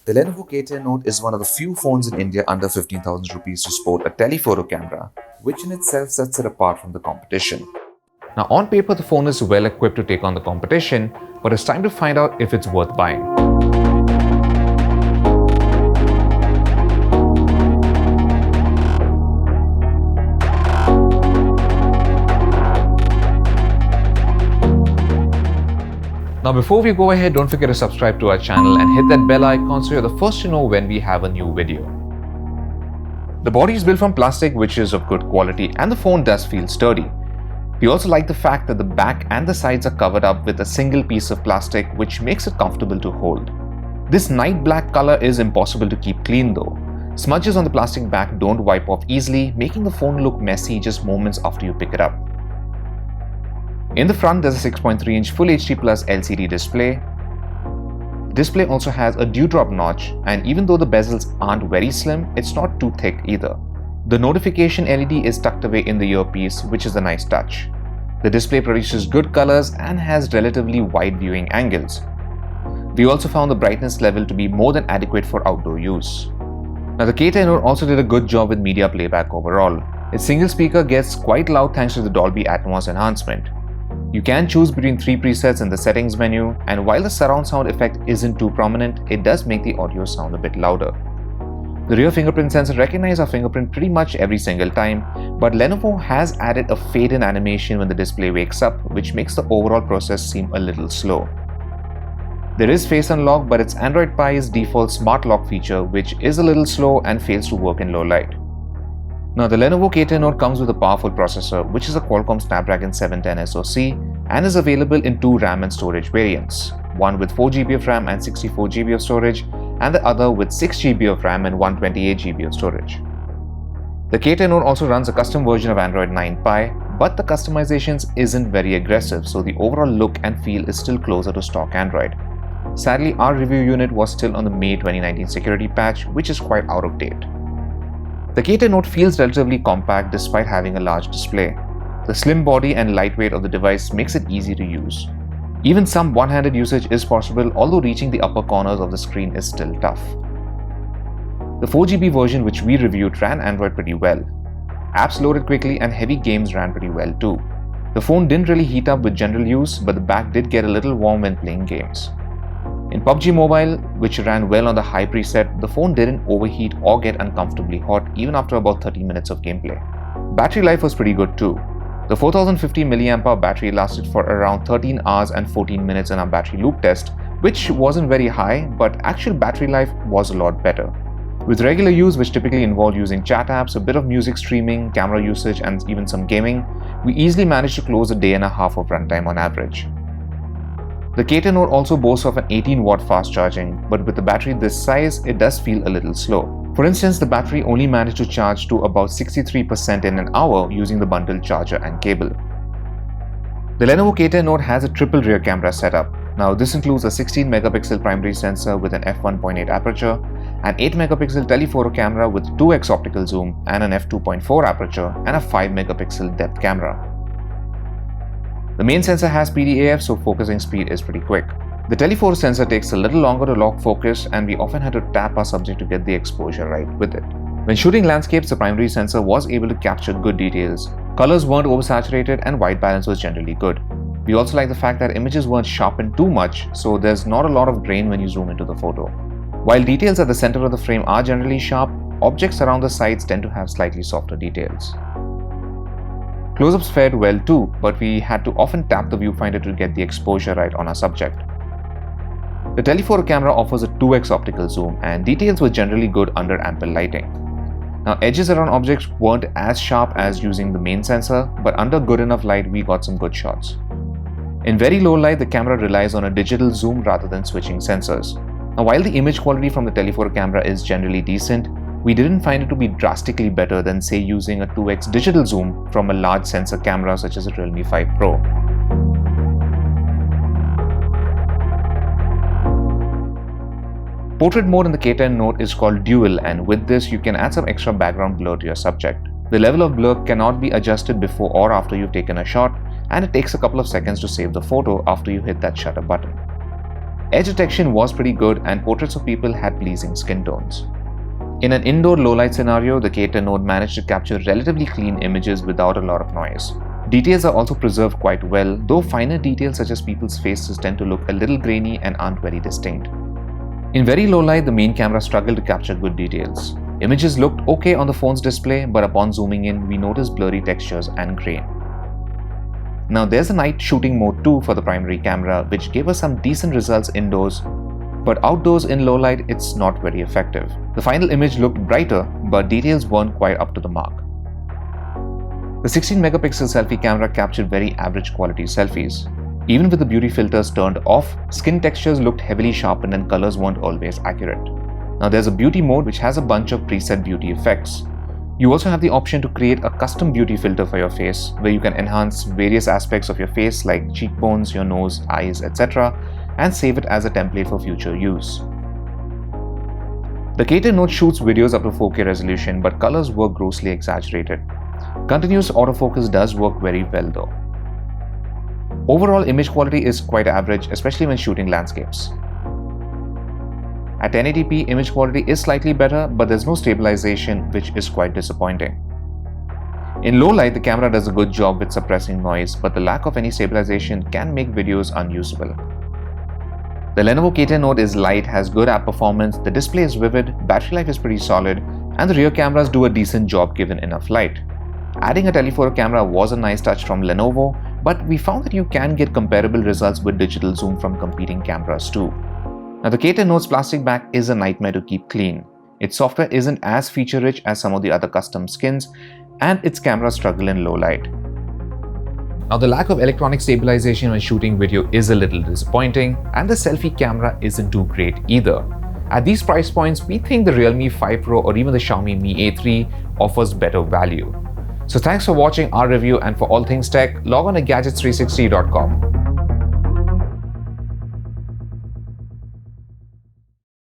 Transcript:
The Lenovo K10 Note is one of the few phones in India under 15,000 rupees to sport a telephoto camera, which in itself sets it apart from the competition. Now, on paper, the phone is well equipped to take on the competition, but it's time to find out if it's worth buying. Now, before we go ahead, don't forget to subscribe to our channel and hit that bell icon so you're the first to know when we have a new video. The body is built from plastic, which is of good quality, and the phone does feel sturdy. We also like the fact that the back and the sides are covered up with a single piece of plastic, which makes it comfortable to hold. This night black color is impossible to keep clean though. Smudges on the plastic back don't wipe off easily, making the phone look messy just moments after you pick it up. In the front, there's a 6.3-inch Full HD Plus LCD display. The display also has a dewdrop notch, and even though the bezels aren't very slim, it's not too thick either. The notification LED is tucked away in the earpiece, which is a nice touch. The display produces good colors and has relatively wide viewing angles. We also found the brightness level to be more than adequate for outdoor use. Now, the K10 Note also did a good job with media playback overall. Its single speaker gets quite loud thanks to the Dolby Atmos enhancement. You can choose between 3 presets in the settings menu, and while the surround sound effect isn't too prominent, it does make the audio sound a bit louder. The rear fingerprint sensor recognizes our fingerprint pretty much every single time, but Lenovo has added a fade-in animation when the display wakes up, which makes the overall process seem a little slow. There is Face Unlock, but it's Android Pie's default Smart Lock feature, which is a little slow and fails to work in low light. Now, the Lenovo K10 Note comes with a powerful processor, which is a Qualcomm Snapdragon 710 SoC, and is available in 2 RAM and storage variants, one with 4GB of RAM and 64GB of storage, and the other with 6GB of RAM and 128GB of storage. The K10 Note also runs a custom version of Android 9 Pie, but the customizations isn't very aggressive, so the overall look and feel is still closer to stock Android. Sadly, our review unit was still on the May 2019 security patch, which is quite out of date. The K10 Note feels relatively compact despite having a large display. The slim body and lightweight of the device makes it easy to use. Even some one-handed usage is possible, although reaching the upper corners of the screen is still tough. The 4GB version which we reviewed ran Android pretty well. Apps loaded quickly and heavy games ran pretty well too. The phone didn't really heat up with general use, but the back did get a little warm when playing games. In PUBG Mobile, which ran well on the high preset, the phone didn't overheat or get uncomfortably hot even after about 30 minutes of gameplay. Battery life was pretty good too. The 4050 mAh battery lasted for around 13 hours and 14 minutes in our battery loop test, which wasn't very high, but actual battery life was a lot better. With regular use, which typically involved using chat apps, a bit of music streaming, camera usage, and even some gaming, we easily managed to close a day and a half of runtime on average. The K10 Note also boasts of an 18-watt fast charging, but with a battery this size, it does feel a little slow. For instance, the battery only managed to charge to about 63% in an hour using the bundled charger and cable. The Lenovo K10 Note has a triple rear camera setup. Now, this includes a 16-megapixel primary sensor with an f1.8 aperture, an 8-megapixel telephoto camera with 2x optical zoom and an f2.4 aperture, and a 5-megapixel depth camera. The main sensor has PDAF, so focusing speed is pretty quick. The telephoto sensor takes a little longer to lock focus, and we often had to tap our subject to get the exposure right with it. When shooting landscapes, the primary sensor was able to capture good details. Colors weren't oversaturated and white balance was generally good. We also like the fact that images weren't sharpened too much, so there's not a lot of grain when you zoom into the photo. While details at the center of the frame are generally sharp, objects around the sides tend to have slightly softer details. Close-ups fared well too, but we had to often tap the viewfinder to get the exposure right on our subject. The telephoto camera offers a 2x optical zoom, and details were generally good under ample lighting. Now, edges around objects weren't as sharp as using the main sensor, but under good enough light we got some good shots. In very low light, the camera relies on a digital zoom rather than switching sensors. Now, while the image quality from the telephoto camera is generally decent, we didn't find it to be drastically better than, say, using a 2x digital zoom from a large sensor camera such as a Realme 5 Pro. Portrait mode in the K10 Note is called Dual, and with this you can add some extra background blur to your subject. The level of blur cannot be adjusted before or after you've taken a shot, and it takes a couple of seconds to save the photo after you hit that shutter button. Edge detection was pretty good and portraits of people had pleasing skin tones. In an indoor low-light scenario, the K10 Note managed to capture relatively clean images without a lot of noise. Details are also preserved quite well, though finer details such as people's faces tend to look a little grainy and aren't very distinct. In very low light, the main camera struggled to capture good details. Images looked okay on the phone's display, but upon zooming in, we noticed blurry textures and grain. Now there's a night shooting mode too for the primary camera, which gave us some decent results indoors, but outdoors in low light, it's not very effective. The final image looked brighter, but details weren't quite up to the mark. The 16-megapixel selfie camera captured very average quality selfies. Even with the beauty filters turned off, skin textures looked heavily sharpened and colors weren't always accurate. Now there's a beauty mode which has a bunch of preset beauty effects. You also have the option to create a custom beauty filter for your face, where you can enhance various aspects of your face like cheekbones, your nose, eyes, etc., and save it as a template for future use. The K10 Note shoots videos up to 4K resolution, but colors were grossly exaggerated. Continuous autofocus does work very well though. Overall image quality is quite average, especially when shooting landscapes. At 1080p, image quality is slightly better, but there's no stabilization, which is quite disappointing. In low light, the camera does a good job with suppressing noise, but the lack of any stabilization can make videos unusable. The Lenovo K10 Note is light, has good app performance, the display is vivid, battery life is pretty solid, and the rear cameras do a decent job given enough light. Adding a telephoto camera was a nice touch from Lenovo, but we found that you can get comparable results with digital zoom from competing cameras too. Now the K10 Note's plastic back is a nightmare to keep clean. Its software isn't as feature-rich as some of the other custom skins, and its cameras struggle in low light. Now the lack of electronic stabilization when shooting video is a little disappointing, and the selfie camera isn't too great either. At these price points, we think the Realme 5 Pro or even the Xiaomi Mi A3 offers better value. So thanks for watching our review, and for all things tech, log on to gadgets360.com.